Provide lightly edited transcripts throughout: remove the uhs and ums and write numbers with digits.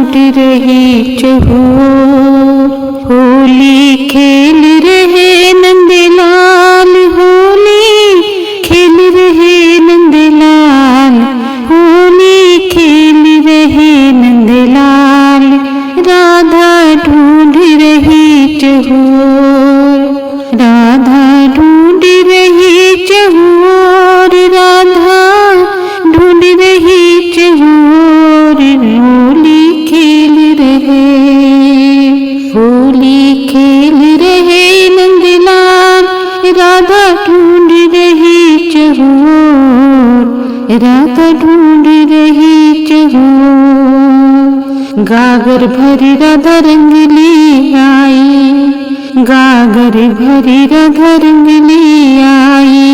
ढूंढ रही चहुओर। होली खेल रहे नंदलाल, होली खेल रहे नंदलाल, होली खेल रहे नंदलाल। राधा ढूंढ रही चहुओर, राधा ढूंढ रही चहुओर, राधा ढूंढ रही चहुओर। होली खेल रहे, होली खेल रहे नंदलाल, राधा ढूंढ रही चहुओर, राधा ढूंढ रही चहुओर। गागर भरी राधा रंग ले आई, गागर भरी राधा रंग ले आई।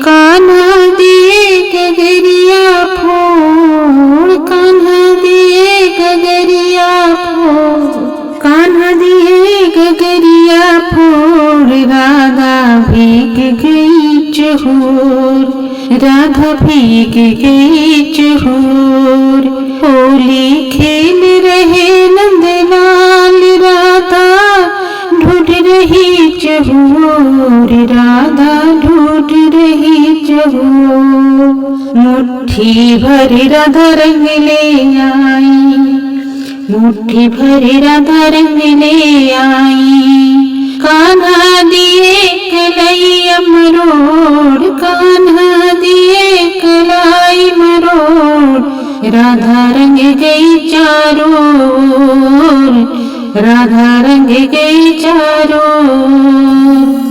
कान्हा दिए गगरिया फोड़, कान्हा दिए गगरिया फोड़, कान्हा दिए गगरिया फोड़। राधा भीग गई चहुओर, राधा भीग गई चहुओर। होली खेल रहे नंदलाल, राधा ढूंढ रही चहुओर, राधा ढूंढ रही चहुओर। मुट्ठी भरी राधा रंग ले आई, मुट्ठी भरी राधा रंग ले आई। कान्हा दिए कलैया मरोड़, कान्हा दिए कलाई मरोड़। राधा रंग गई चारों ओर, राधा रंग गई चारों ओर।